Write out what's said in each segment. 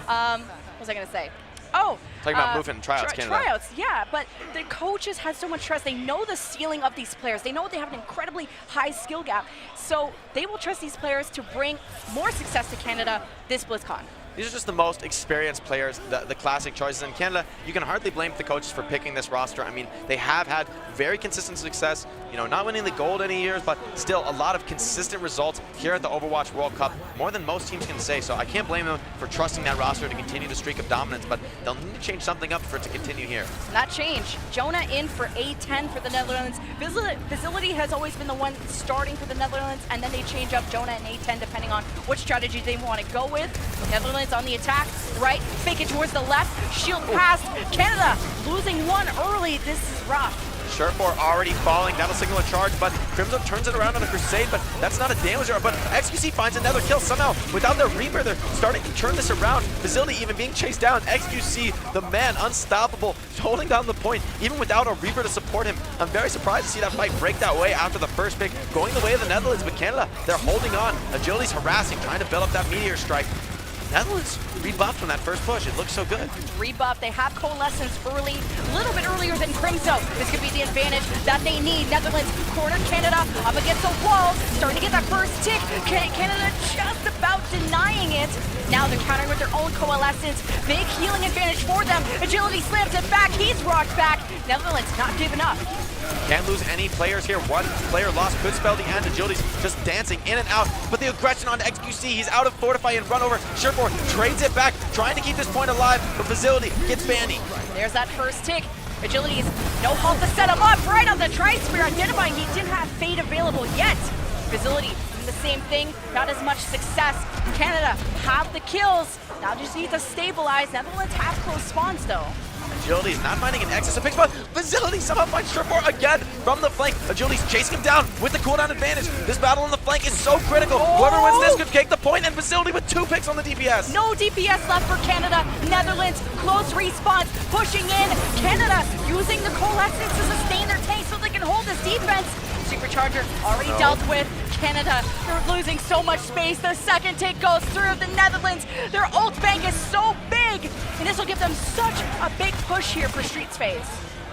What was I going to say? Oh, talking about movement and tryouts, Canada. Tryouts, yeah, but the coaches have so much trust. They know the ceiling of these players. They know they have an incredibly high skill gap, so they will trust these players to bring more success to Canada this BlizzCon. These are just the most experienced players, the classic choices in Canada. You can hardly blame the coaches for picking this roster. I mean, they have had very consistent success, you know, not winning the gold any years, but still a lot of consistent results here at the Overwatch World Cup, more than most teams can say. So I can't blame them for trusting that roster to continue the streak of dominance, but they'll need to change something up for it to continue here. That change. Jonah in for A10 for the Netherlands. Facility has always been the one starting for the Netherlands, and then they change up Jonah and A10 depending on which strategy they want to go with. Netherlands on the attack, right, fake it towards the left, shield past, Canada losing one early, this is rough. Surefour already falling, that'll signal a charge, but Crimzo turns it around on a Crusade, but that's not a damage error, but XQC finds another kill somehow. Without their Reaper, they're starting to turn this around. Facility even being chased down. XQC, the man, unstoppable, holding down the point, even without a Reaper to support him. I'm very surprised to see that fight break that way after the first pick, going the way of the Netherlands, but Canada, they're holding on. Agility's harassing, trying to build up that Meteor Strike. Netherlands rebuffed from that first push. It looks so good. Rebuff. They have Coalescence early, a little bit earlier than Crimzo. This could be the advantage that they need. Netherlands cornered Canada up against the wall, starting to get that first tick. Canada just about denying it. Now they're countering with their own Coalescence. Big healing advantage for them. Agility slams it back. He's rocked back. Netherlands not giving up. Can't lose any players here. One player lost could spell the end. Agility's just dancing in and out. But the aggression on XQC, he's out of Fortify and run over. Surefour trades it back, trying to keep this point alive, but Facility gets bandy. There's that first tick. Agility's no halt to set him up right on the Tri-Spear, identifying he didn't have Fade available yet. Facility doing the same thing, not as much success. Canada have the kills. Now just need to stabilize. Netherlands have close spawns though. Agility's not finding an exit, so picks up. Facility somehow finds Surefour again from the flank. Agility's chasing him down with the cooldown advantage. This battle on the flank is so critical. Whoever wins this could take the point, and Facility with 2 picks on the DPS. No DPS left for Canada. Netherlands, close respawns, pushing in. Canada using the Coalescence to sustain their tank so they can hold this defense. Supercharger already dealt with. Canada, they're losing so much space. The second take goes through the Netherlands. Their ult bank is so big, and this will give them such a big push here for Streets phase.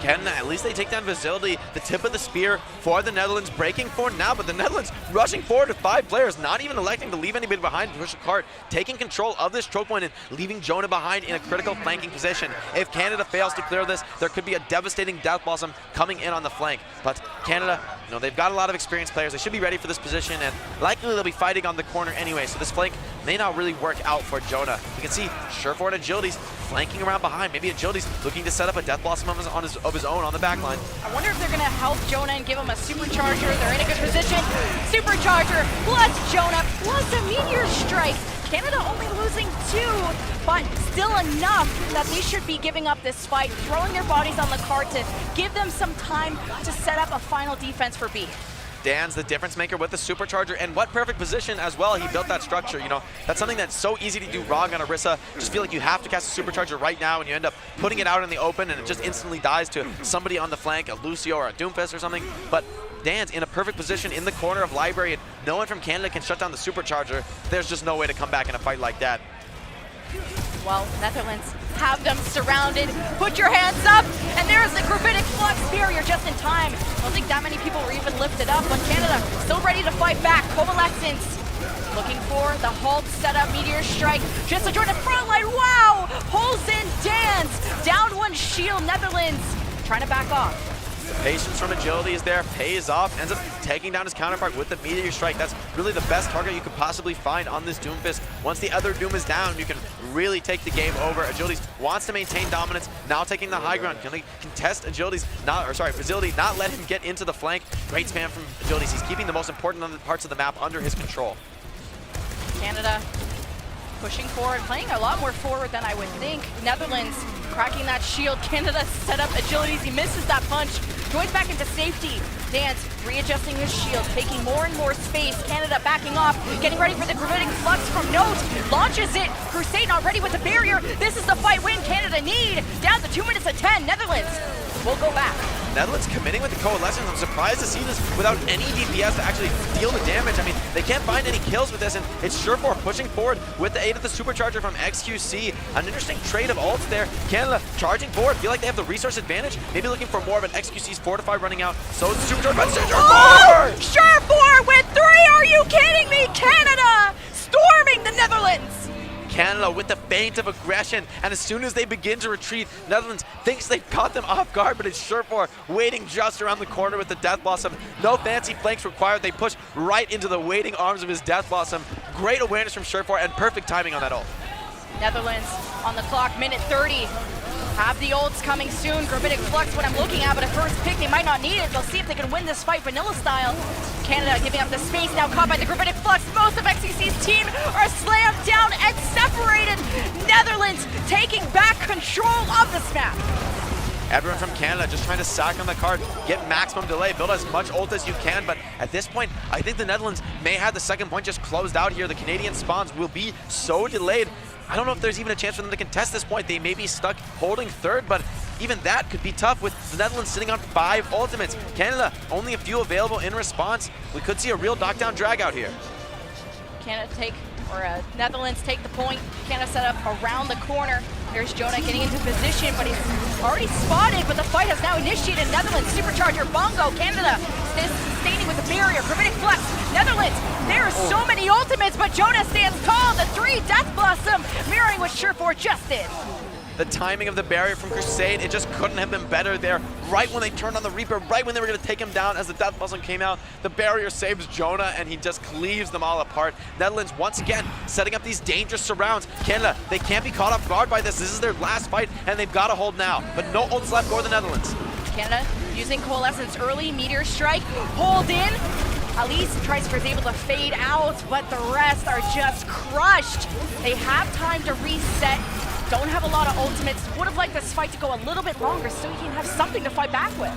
At least they take down Facility, the tip of the spear for the Netherlands, breaking forward now, but the Netherlands rushing forward with 5 players, not even electing to leave anybody behind to push a cart, taking control of this choke point and leaving Jonah behind in a critical flanking position. If Canada fails to clear this, there could be a devastating Death Blossom coming in on the flank. But Canada, you know, they've got a lot of experienced players. They should be ready for this position, and likely they'll be fighting on the corner anyway, so this flank may not really work out for Jonah. You can see Surefour and Agility's flanking around behind. Maybe Agility's looking to set up a Death Blossom of his own on the back line. I wonder if they're going to help Jonah and give him a Supercharger. They're in a good position. Supercharger plus Jonah plus a Meteor Strike. Canada only losing 2, but still enough that they should be giving up this fight, throwing their bodies on the cart to give them some time to set up a final defense for B. Dan's the difference maker with the Supercharger, and what perfect position as well he built that structure. You know, that's something that's so easy to do wrong on Orisa. Just feel like you have to cast a Supercharger right now, and you end up putting it out in the open, and it just instantly dies to somebody on the flank, a Lucio or a Doomfist or something. But Dan's in a perfect position in the corner of Library, and no one from Canada can shut down the Supercharger. There's just no way to come back in a fight like that. Well, Netherlands have them surrounded. Put your hands up, and there's the Gravitic Flux Barrier just in time. I don't think that many people were even lifted up, but Canada still ready to fight back. Coalescence looking for the halt setup, Meteor Strike, just to join the front line. Wow! Pulls in Dance, down 1 shield. Netherlands trying to back off. The patience from Agility is there, pays off, ends up taking down his counterpart with the Meteor Strike. That's really the best target you could possibly find on this Doomfist. Once the other Doom is down, you can really take the game over. Agility wants to maintain dominance, now taking the high ground. Can they contest Facility, not let him get into the flank. Great spam from Agility. He's keeping the most important parts of the map under his control. Canada pushing forward, playing a lot more forward than I would think. Netherlands cracking that shield. Canada set up Agilities. He misses that punch. Joins back into safety. Dance readjusting his shield, taking more and more space. Canada backing off, getting ready for the Gravitic Flux from Note. Launches it. Crusade not ready with the barrier. This is the fight win Canada need. Down to 2 minutes of 10. Netherlands will go back. Netherlands committing with the Coalescence. I'm surprised to see this without any DPS to actually deal the damage. I mean, they can't find any kills with this, and it's Surefour pushing forward with the aid of the Supercharger from XQC. An interesting trade of ults there. Canada charging forward. Feel like they have the resource advantage. Maybe looking for more of an XQC's Fortify running out. So it's Supercharger, but Oh! Surefour with 3! Are you kidding me? Canada storming the Netherlands! Canada with the feint of aggression, and as soon as they begin to retreat, Netherlands thinks they've caught them off guard, but it's Surefour waiting just around the corner with the Death Blossom. No fancy flanks required. They push right into the waiting arms of his Death Blossom. Great awareness from Surefour and perfect timing on that ult. Netherlands on the clock, minute 30. Have the ults coming soon. Gravitic Flux, what I'm looking at, but a first pick, they might not need it. They'll see if they can win this fight vanilla style. Canada giving up the space, now caught by the Gravitic Flux. Most of XCC's team are slammed down and separated. Netherlands taking back control of this map. Everyone from Canada just trying to sack on the card, get maximum delay, build as much ult as you can, but at this point, I think the Netherlands may have the second point just closed out here. The Canadian spawns will be so delayed. I don't know if there's even a chance for them to contest this point. They may be stuck holding third, but even that could be tough with the Netherlands sitting on 5 ultimates. Canada, only a few available in response. We could see a real knockdown drag out here. Netherlands take the point. Canada set up around the corner. There's Jonah getting into position, but he's already spotted, but the fight has now initiated. Netherlands, Supercharger, Bongo, Canada sustaining with the barrier, Gravitic Flux. Netherlands, there are so many ultimates, but Jonah stands tall. The 3 Death Blossom, mirroring what Surefour just did. The timing of the barrier from Crusade, it just couldn't have been better there. Right when they turned on the Reaper, right when they were going to take him down as the Death Blossom came out, the barrier saves Jonah and he just cleaves them all apart. Netherlands once again setting up these dangerous surrounds. Canada, they can't be caught off guard by this. This is their last fight and they've got to hold now. But no ults left for the Netherlands. Canada using Coalescence early, Meteor Strike, hold in. At least Tricer is able to fade out, but the rest are just crushed. They have time to reset. Don't have a lot of ultimates. Would have liked this fight to go a little bit longer so you can have something to fight back with.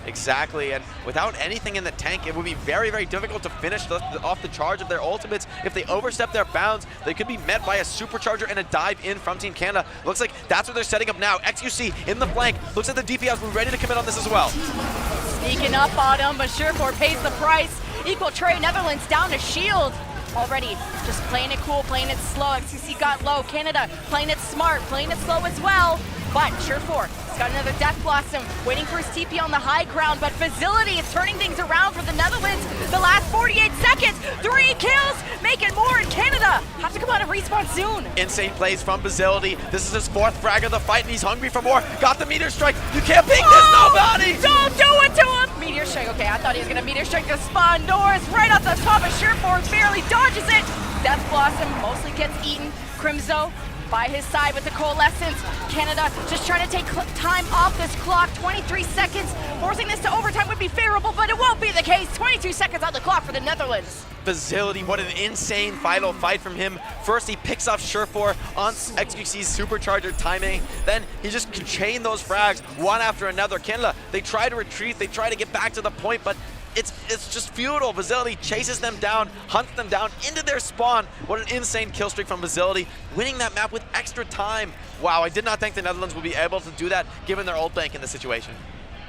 Exactly, and without anything in the tank, it would be very, very difficult to finish off the charge of their ultimates. If they overstep their bounds, they could be met by a Supercharger and a dive in from Team Canada. Looks like that's what they're setting up now. XQC in the flank. Looks like the DPS will be ready to commit on this as well. Sneaking up on him, but Surefour pays the price. Equal trade, Netherlands down to shield. Already just playing it cool, playing it slow. XCC got low. Canada playing it smart, playing it slow as well. But Surefour has got another Death Blossom, waiting for his TP on the high ground. But Facility is turning things around for the Netherlands. The last 48 seconds, 3 kills, making more in Canada. Have to come out and respawn soon. Insane plays from Facility. This is his 4th frag of the fight, and he's hungry for more. Got the Meteor Strike. You can't beat this, nobody! Don't do it to him! Meteor Strike, okay, I thought he was gonna Meteor Strike the spawn doors right off the top of Surefour, barely dodges it. Death Blossom mostly gets eaten. Crimzo by his side with the Coalescence. Canada just trying to take time off this clock. 23 seconds. Forcing this to overtime would be favorable, but it won't be the case. 22 seconds on the clock for the Netherlands. Facility, what an insane final fight from him. First, he picks off Surefour on XQC's Supercharger timing. Then he just can chain those frags one after another. Canada, they try to retreat, they try to get back to the point, but it's just futile. Facility chases them down, hunts them down into their spawn. What an insane kill streak from Facility, winning that map with extra time. Wow, I did not think the Netherlands would be able to do that given their ult bank in this situation.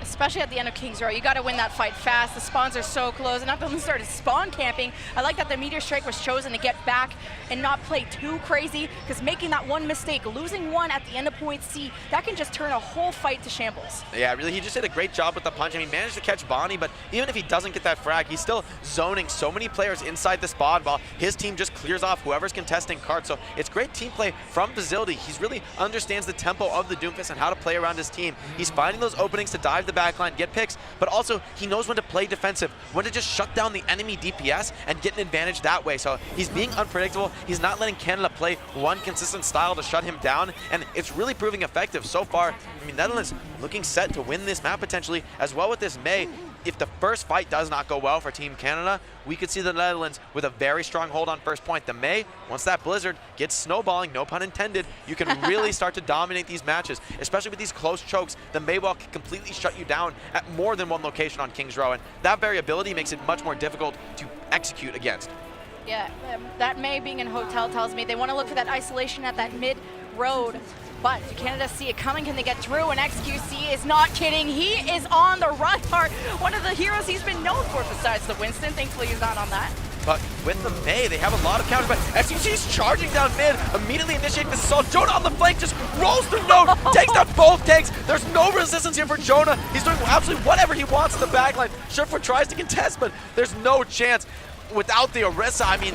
Especially at the end of King's Row, you got to win that fight fast. The spawns are so close, and after they started spawn camping, I like that the Meteor Strike was chosen to get back and not play too crazy, because making that one mistake, losing one at the end of point C, that can just turn a whole fight to shambles. Yeah, really, he just did a great job with the punch. I mean, he managed to catch Bonnie, but even if he doesn't get that frag, he's still zoning so many players inside the spawn while his team just clears off whoever's contesting cards. So it's great team play from Facility. He really understands the tempo of the Doomfist and how to play around his team. He's finding those openings to dive the backline, get picks, but also he knows when to play defensive, when to just shut down the enemy DPS and get an advantage that way. So he's being unpredictable. He's not letting Canada play one consistent style to shut him down, and it's really proving effective so far. I mean, Netherlands looking set to win this map potentially, as well with this May. If the first fight does not go well for Team Canada, we could see the Netherlands with a very strong hold on first point. The May, once that Blizzard gets snowballing, no pun intended, you can really start to dominate these matches, especially with these close chokes. The May wall can completely shut you down at more than one location on King's Row, and that variability makes it much more difficult to execute against. Yeah, that May being in hotel tells me they want to look for that isolation at that mid road. But do Canada see it coming? Can they get through? And XQC is not kidding. He is on the run hard. One of the heroes he's been known for besides the Winston. Thankfully, he's not on that. But with the Mei, they have a lot of counters, but XQC is charging down mid, immediately initiate the assault. Jonah on the flank just rolls through Note, takes down both tanks. There's no resistance here for Jonah. He's doing absolutely whatever he wants in the backline. Surefour tries to contest, but there's no chance without the Orisa. I mean,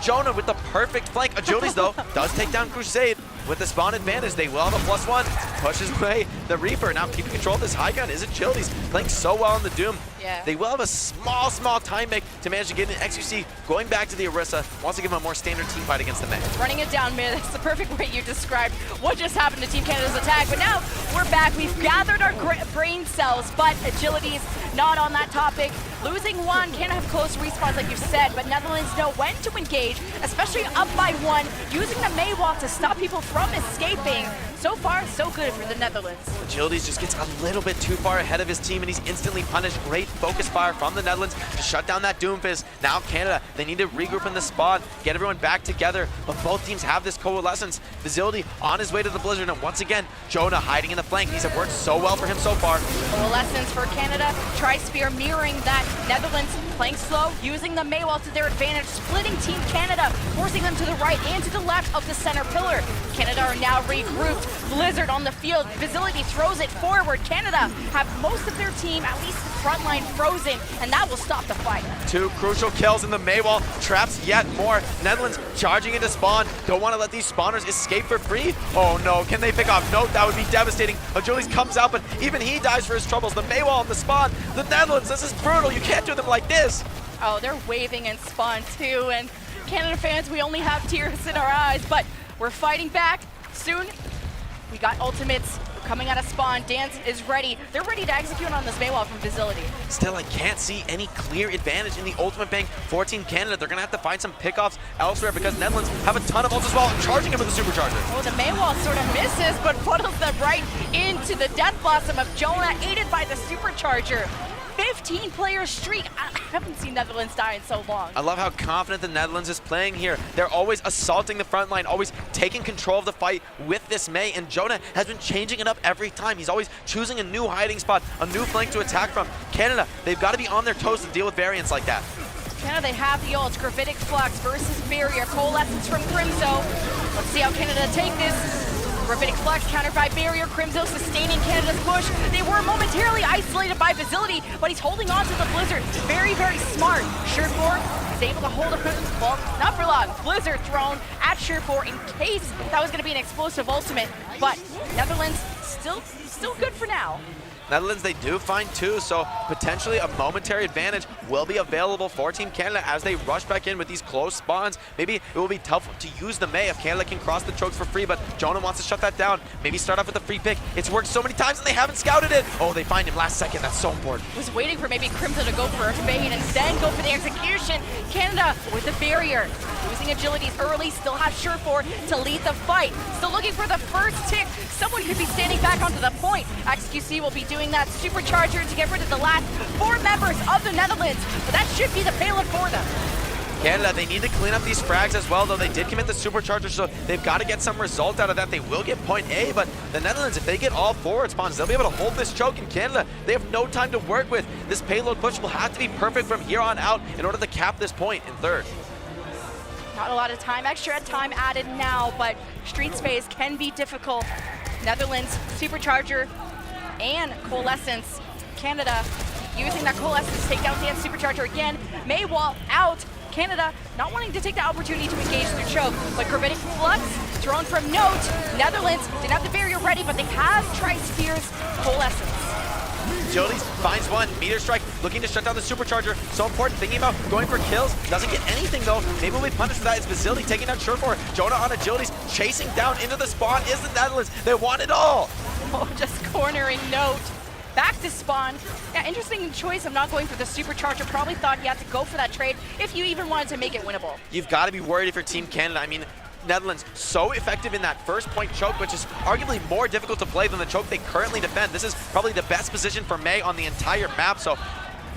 Jonah with the perfect flank. Agilities, though, does take down Crusade. With the spawn advantage, they will have a +1. Pushes away the Reaper. Now keeping control of this high ground is Agilities. Playing so well in the Doom. Yeah. They will have a small time make to manage to get in. XQC going back to the Orisa. Wants to give him a more standard team fight against the Mei. Running it down mid. That's the perfect way you described what just happened to Team Canada's attack. But now we're back. We've gathered our brain cells, but Agilities not on that topic. Losing one, can't have close respawns like you said, but Netherlands know when to engage, especially up by 1, using the Mei wall to stop people from escaping. So far, so good for the Netherlands. Agilities just gets a little bit too far ahead of his team, and he's instantly punished. Great focus fire from the Netherlands to shut down that Doomfist. Now Canada, they need to regroup in the spawn, get everyone back together, but both teams have this coalescence. Vizility on his way to the Blizzard, and once again, Jonah hiding in the flank. These have worked so well for him so far. Coalescence for Canada, Tri-Spear mirroring that. Netherlands playing slow, using the Mei wall to their advantage, splitting Team Canada, forcing them to the right and to the left of the center pillar. Canada are now regrouped. Blizzard on the field. Vizility throws it forward. Canada have most of their team, at least the front line, frozen, and that will stop the fight. 2 crucial kills in the Mei wall, traps yet more. Netherlands charging into spawn. Don't want to let these spawners escape for free. Oh no, can they pick off Note? That would be devastating. Agilities comes out, but even he dies for his troubles. The Mei wall on the spawn. The Netherlands, this is brutal. You can't do them like this. Oh, they're waving in spawn too, and Canada fans, we only have tears in our eyes, but we're fighting back soon. We got ultimates coming out of spawn. Dance is ready. They're ready to execute on this Mei wall from Vizility. Still, I can't see any clear advantage in the ultimate bank for Team Canada. They're going to have to find some pickoffs elsewhere because Netherlands have a ton of ults as well, charging him with the Supercharger. Oh, the Mei wall sort of misses, but funnels them right into the Death Blossom of Jonah, aided by the Supercharger. 15-player streak. I haven't seen Netherlands die in so long. I love how confident the Netherlands is playing here. They're always assaulting the front line, always taking control of the fight with this Mei, and Jonah has been changing it up every time. He's always choosing a new hiding spot, a new flank to attack from. Canada, they've got to be on their toes to deal with variants like that. Canada, they have the ults. Gravitic Flux versus Barrier. Coalescence from Crimzo. Let's see how Canada take this. Gravitic Flux countered by Barrier. Crimzo sustaining Canada's push. They were momentarily isolated by Vizility, but he's holding on to the Blizzard. Very, very smart. Surefour is able to hold him. Well, not for long. Blizzard thrown at Surefour in case that was going to be an explosive ultimate. But Netherlands still good for now. Netherlands, they do find 2, so potentially a momentary advantage will be available for Team Canada as they rush back in with these close spawns. Maybe it will be tough to use the Mei if Canada can cross the chokes for free, but Jonah wants to shut that down. Maybe start off with a free pick. It's worked so many times and they haven't scouted it. Oh, they find him last second. That's so important. Was waiting for maybe Crimson to go for a fade and then go for the execution. Canada with the Barrier. Losing Agilities early, still have Surefour to lead the fight. Still looking for the first tick. Someone could be standing back onto the point. XQC will be doing that Supercharger to get rid of the last 4 members of the Netherlands, but that should be the payload for them. Canada, they need to clean up these frags as well, though they did commit the Supercharger, so they've got to get some result out of that. They will get point A, but the Netherlands, if they get all forward spawns, they'll be able to hold this choke. In Canada, they have no time to work with. This payload push will have to be perfect from here on out in order to cap this point in third. Not a lot of time, extra time added now, but street space can be difficult. Netherlands, Supercharger, and Coalescence. Canada using that Coalescence to take down Dance Supercharger again. Mei wall out. Canada not wanting to take the opportunity to engage their choke, but Gravitic Flux thrown from Note. Netherlands didn't have the Barrier ready, but they have Tri-Spear's Coalescence. Agilities finds one. Meteor Strike looking to shut down the Supercharger. So important, thinking about going for kills. Doesn't get anything though. Maybe we'll be punished for that. It's Vizility taking out Surefour. Jonah on Agilities chasing down into the spawn is the Netherlands. They want it all. Oh, just cornering Note. Back to spawn. Yeah, interesting choice of not going for the Supercharger. Probably thought you had to go for that trade if you even wanted to make it winnable. You've got to be worried if you're Team Canada. I mean, Netherlands so effective in that first point choke, which is arguably more difficult to play than the choke they currently defend. This is probably the best position for Mei on the entire map, so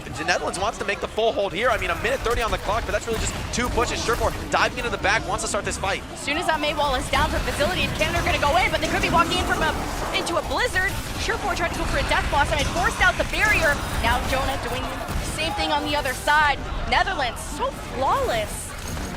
the Netherlands wants to make the full hold here. I mean, 1:30 on the clock, but that's really just 2 pushes. Surefour diving into the back, wants to start this fight. As soon as that Mei wall is down for Vizility, and Canada are going to go in, but they could be walking in into a blizzard. Surefour tried to go for a death blossom and forced out the barrier. Now Jonah doing the same thing on the other side. Netherlands, so flawless.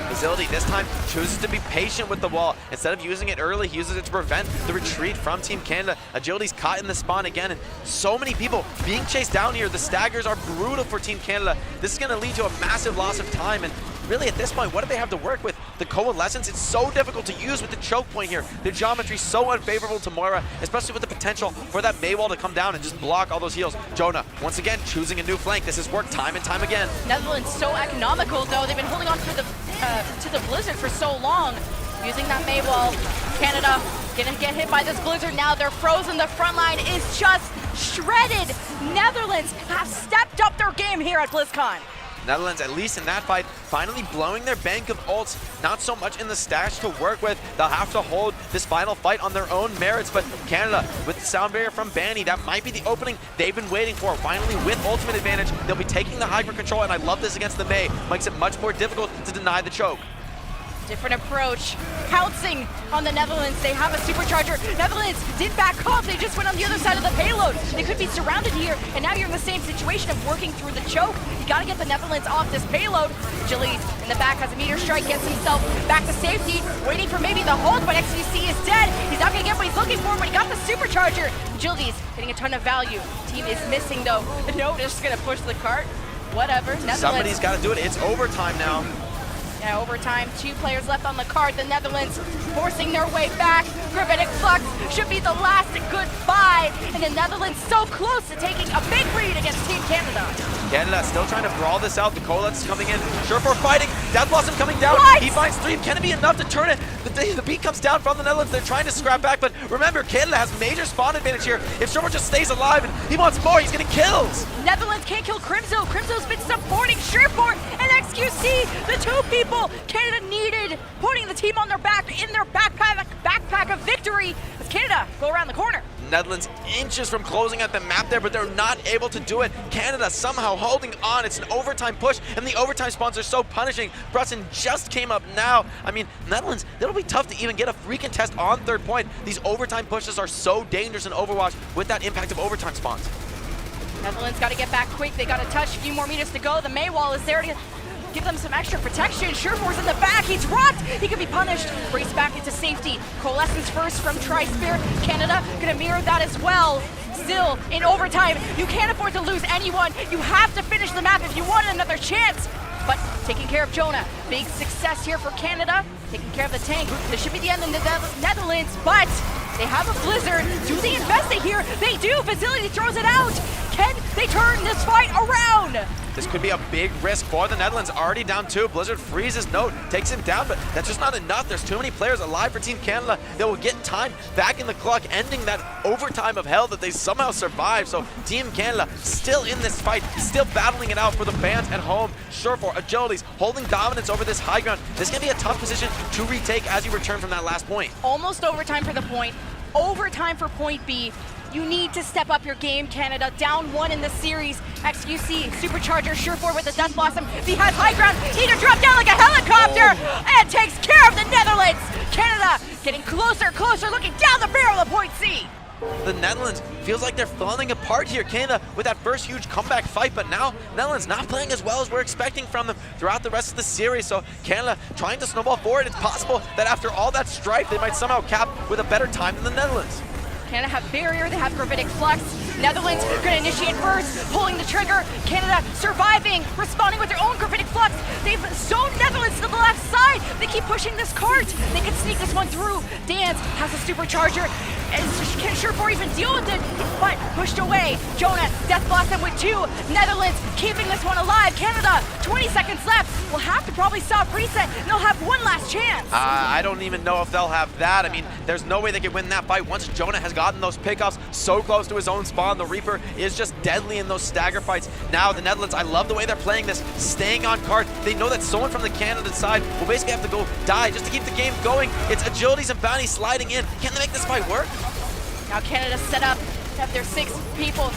Facility this time chooses to be patient with the wall. Instead of using it early, he uses it to prevent the retreat from Team Canada. Agility's caught in the spawn again, and so many people being chased down here. The staggers are brutal for Team Canada. This is going to lead to a massive loss of time, and really at this point, what do they have to work with? The Coalescence, it's so difficult to use with the choke point here. The geometry so unfavorable to Moira, especially with the potential for that Mei wall to come down and just block all those heals. Jonah, once again, choosing a new flank. This has worked time and time again. Netherlands so economical, though. They've been holding on for to the blizzard for so long. Using that Mei wall. Canada gonna get hit by this blizzard now. They're frozen. The front line is just shredded. Netherlands have stepped up their game here at BlizzCon. Netherlands, at least in that fight, finally blowing their bank of ults. Not so much in the stash to work with. They'll have to hold this final fight on their own merits, but Canada, with the sound barrier from Banny, that might be the opening they've been waiting for. Finally, with ultimate advantage, they'll be taking the high ground control, and I love this against the Mei. Makes it much more difficult to deny the choke. Different approach, pouncing on the Netherlands. They have a supercharger. Netherlands didn't back off. They just went on the other side of the payload. They could be surrounded here, and now you're in the same situation of working through the choke. You got to get the Netherlands off this payload. Agility in the back has a meteor strike, gets himself back to safety, waiting for maybe the hold, but XQC is dead. He's not going to get what he's looking for, but he got the supercharger. Agility's getting a ton of value. Team is missing, though. No, just going to push the cart. Whatever. Netherlands. Somebody's got to do it. It's overtime now. Yeah, overtime, 2 players left on the card. The Netherlands forcing their way back. Gravitic Flux should be the last goodbye. And the Netherlands so close to taking a big lead against Team Canada. Canada still trying to brawl this out. The Coalescence coming in. Surefour fighting. Death Blossom coming down. What? He finds 3. Can it be enough to turn it? The beat comes down from the Netherlands. They're trying to scrap back, but remember, Canada has major spawn advantage here. If Surefour just stays alive and he wants more, he's getting kills. Netherlands can't kill Crimzo. Crimzo's been supporting Surefour and XQC. The 2 people Canada needed, putting the team on their back in their backpack of victory as Canada go around the corner. Netherlands inches from closing out the map there, but they're not able to do it. Canada somehow holding on. It's an overtime push, and the overtime spawns are so punishing. Brunson just came up now. I mean, Netherlands, it'll be tough to even get a free contest on 3rd point. These overtime pushes are so dangerous in Overwatch with that impact of overtime spawns. Netherlands got to get back quick. They got to touch. A few more meters to go. The Mei wall is there to give them some extra protection. Surefour's in the back. He's rocked. He could be punished. Race back into safety. Coalescence first from Tri-Spear. Canada gonna mirror that as well. Still in overtime. You can't afford to lose anyone. You have to finish the map if you want another chance. But taking care of Jonah. Big success here for Canada. Taking care of the tank. This should be the end of the Netherlands, but they have a blizzard. Do they invest it here? They do. Facility throws it out. Can they turn this fight around? This could be a big risk for the Netherlands. Already down 2. Blizzard freezes Note, takes him down, but that's just not enough. There's too many players alive for Team Canada that will get time back in the clock, ending that overtime of hell that they somehow survived. So Team Canada still in this fight, still battling it out for the fans at home. Surefour, Agility's holding dominance over this high ground. This can be a tough position to retake as you return from that last point. Almost overtime for the point. Overtime for point B. You need to step up your game, Canada. Down 1 in the series. XQC, Supercharger, Surefour with the Death Blossom. He has high ground. Need to drop down like a helicopter. And takes care of the Netherlands. Canada getting closer, looking down the barrel of point C. The Netherlands feels like they're falling apart here. Canada with that first huge comeback fight, but now Netherlands not playing as well as we're expecting from them throughout the rest of the series. So Canada trying to snowball forward. It's possible that after all that strife, they might somehow cap with a better time than the Netherlands. Canada have barrier, they have gravitic flux. Netherlands gonna initiate first, pulling the trigger. Canada surviving, responding with their own gravitic flux. They've zoned Netherlands to the left side. They keep pushing this cart. They can sneak this one through. Dance has a supercharger. And can Surefour even deal with it? But pushed away. Jonah, Death Blossom with 2. Netherlands keeping this one alive. Canada, 20 seconds left. Will have to probably stop reset, and they'll have one last chance. I don't even know if they'll have that. I mean, there's no way they can win that fight once Jonah has gotten those pickoffs so close to his own spawn. The Reaper is just deadly in those stagger fights. Now the Netherlands, I love the way they're playing this, staying on card. They know that someone from the Canada side will basically have to go die just to keep the game going. It's Agilities and Bounty sliding in. Can they make this fight work? Now Canada set up, have their 6 people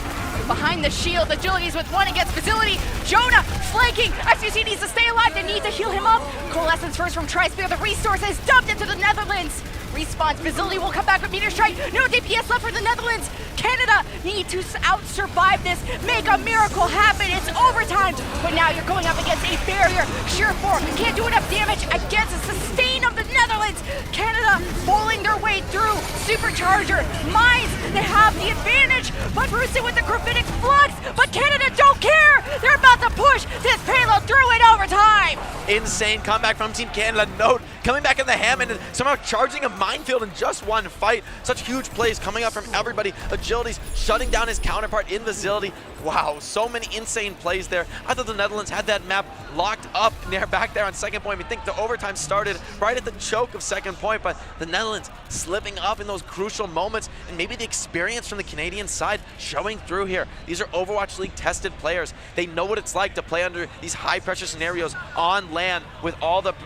behind the shield. Agilities with 1 against Facility. Jonah flanking. XQC needs to stay alive. They need to heal him up. Coalescence first from Tri-Spear. The resources dumped into the Netherlands. respawns. Facility will come back with Meteor Strike. No DPS left for the Netherlands. Canada need to out-survive this, make a miracle happen. It's overtime, but now you're going up against a barrier. Sure4 can't do enough damage against the sustain of the Netherlands. Canada bowling their way through. Supercharger, Mines, they have the advantage, but Rusin with the Gravitic Flux, but Canada don't care. They're about to push this payload through in overtime. Insane comeback from Team Canada. Note coming back in the Hammond and somehow charging a minefield in just one fight. Such huge plays coming up from everybody. Agility's shutting down his counterpart in Facility. Wow, so many insane plays there. I thought the Netherlands had that map locked up back there on second point. I think the overtime started right at the choke of second point, but the Netherlands slipping up in those crucial moments, and maybe the experience from the Canadian side showing through here. These are Overwatch League tested players. They know what it's like to play under these high pressure scenarios on land with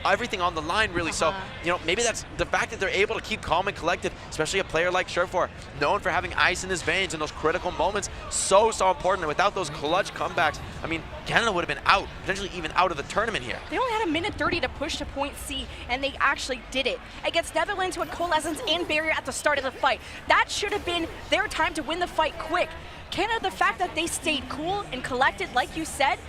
everything on the line, really. So, maybe that's the fact that they're able to keep calm and collected, especially a player like Sure4, known for having ice in his veins in those critical moments. So important. And without those clutch comebacks, I mean, Canada would have been out, potentially even out of the tournament here. They only had a minute 30 to push to point C, and they actually did it. Against Netherlands, who had Coalescence and Barrier at the start of the fight. That should have been their time to win the fight quick. Canada, the fact that they stayed cool and collected, like you said,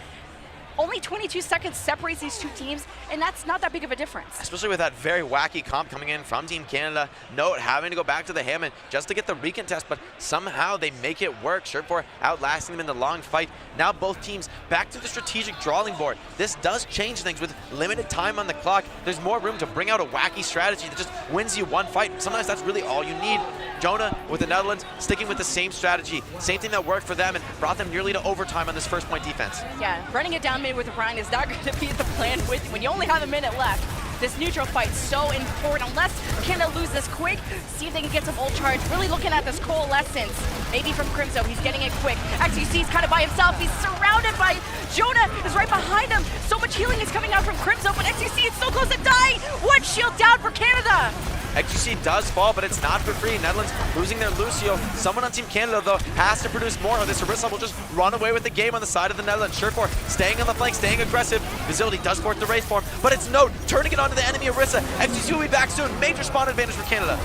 only 22 seconds separates these two teams, and that's not that big of a difference. Especially with that very wacky comp coming in from Team Canada. Note having to go back to the Hammond just to get the recontest, but somehow they make it work. Sure4 outlasting them in the long fight. Now both teams back to the strategic drawing board. This does change things with limited time on the clock. There's more room to bring out a wacky strategy that just wins you one fight. Sometimes that's really all you need. Jonah with the Netherlands sticking with the same strategy. Same thing that worked for them and brought them nearly to overtime on this first point defense. Yeah, running it down mid with Ryan is not going to be the plan when you only have a minute left. This neutral fight so important. Unless Canada lose this quick, see if they can get some ult charge. Really looking at this Coalescence. Maybe from Crimzo, he's getting it quick. XQC's kind of by himself. He's surrounded by Jonah is right behind him. So much healing is coming out from Crimzo, but XQC is so close to dying. One shield down for Canada. XQC does fall, but it's not for free. Netherlands losing their Lucio. Someone on Team Canada, though, has to produce more, or this Orisa will just run away with the game on the side of the Netherlands. Sure4 staying on the flank, staying aggressive. Facility does force the race for him, but it's Note turning it onto the enemy Orisa. XQC will be back soon. Major spawn advantage for Canada.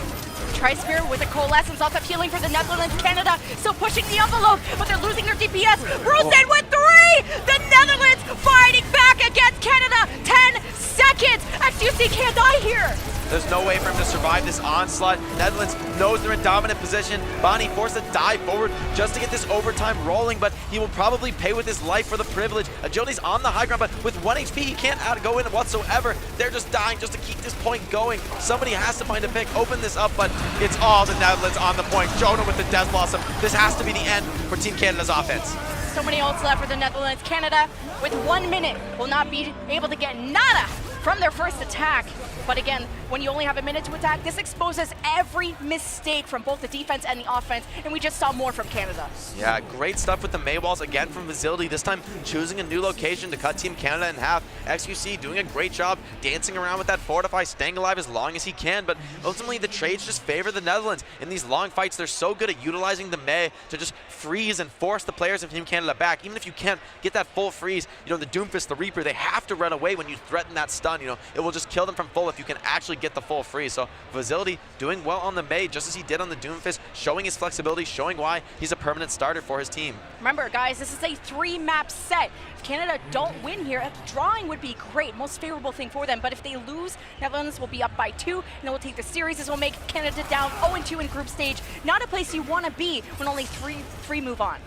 Tri-Spear with a Coalescence, lots of healing for the Netherlands. Canada still pushing the envelope, but they're losing their DPS. Rosen with 3! The Netherlands fighting back against Canada. 10 seconds. XQC can't die here. There's no way for him to survive this onslaught. Netherlands knows they're in dominant position. Bonnie forced to dive forward just to get this overtime rolling, but he will probably pay with his life for the privilege. Agility's on the high ground, but with 1 HP, he can't go in whatsoever. They're just dying just to keep this point going. Somebody has to find a pick, open this up, but it's all the Netherlands on the point. Jonah with the Death Blossom. This has to be the end for Team Canada's offense. So many ults left for the Netherlands. Canada, with 1 minute, will not be able to get nada from their first attack. But again, when you only have a minute to attack, this exposes every mistake from both the defense and the offense, and we just saw more from Canada. Yeah, great stuff with the Maywalls again from Facility, this time choosing a new location to cut Team Canada in half. XQC doing a great job dancing around with that Fortify, staying alive as long as he can, but ultimately the trades just favor the Netherlands. In these long fights, they're so good at utilizing the May to just freeze and force the players of Team Canada back. Even if you can't get that full freeze, the Doomfist, the Reaper, they have to run away when you threaten that stun. It will just kill them from full if you can actually get the full freeze. So Facility doing well on the May, just as he did on the Doomfist, showing his flexibility, showing why he's a permanent starter for his team. Remember, guys, this is a 3-map set. If Canada don't win here, drawing would be great, most favorable thing for them. But if they lose, Netherlands will be up by 2, and it will take the series. This will make Canada down 0-2 in group stage. Not a place you want to be when only three move on.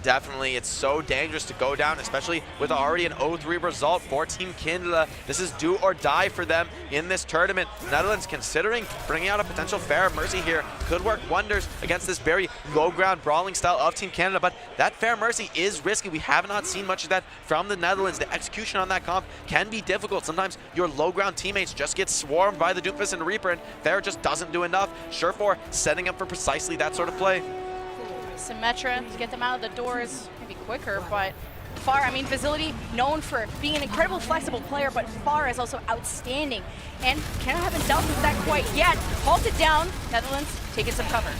Definitely, it's so dangerous to go down, especially with already an 0-3 result for Team Canada. This is do or die for them in this tournament. Netherlands considering bringing out a potential Fair Mercy here. Could work wonders against this very low ground brawling style of Team Canada, but that Fair Mercy is risky. We have not seen much of that from the Netherlands. The execution on that comp can be difficult. Sometimes your low ground teammates just get swarmed by the Doomfist and Reaper, and Fair just doesn't do enough. Sure4 setting up for precisely that sort of play. Symmetra to get them out of the doors, maybe quicker, but Far, Facility known for being an incredible flexible player, but Far is also outstanding. And Canada haven't dealt with that quite yet. Halted down, Netherlands taking some cover.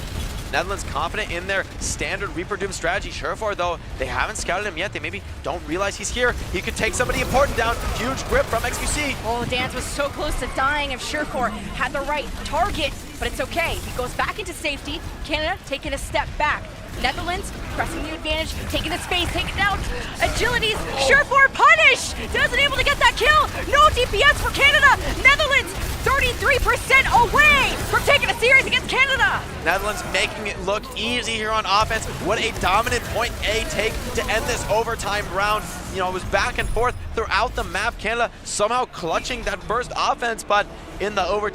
Netherlands confident in their standard Reaper Doom strategy. Sure4, though, they haven't scouted him yet. They maybe don't realize he's here. He could take somebody important down. Huge grip from XQC. Oh, Dance was so close to dying if Sure4 had the right target. but it's okay. He goes back into safety. Canada taking a step back. Netherlands pressing the advantage, taking the space, taking it out. Agility's Surefour punish! Doesn't able to get that kill. No DPS for Canada. Netherlands 33% away from taking a series against Canada. Netherlands making it look easy here on offense. What a dominant point A take to end this overtime round. You know, it was back and forth throughout the map. Canada somehow clutching that first offense, but in the overtime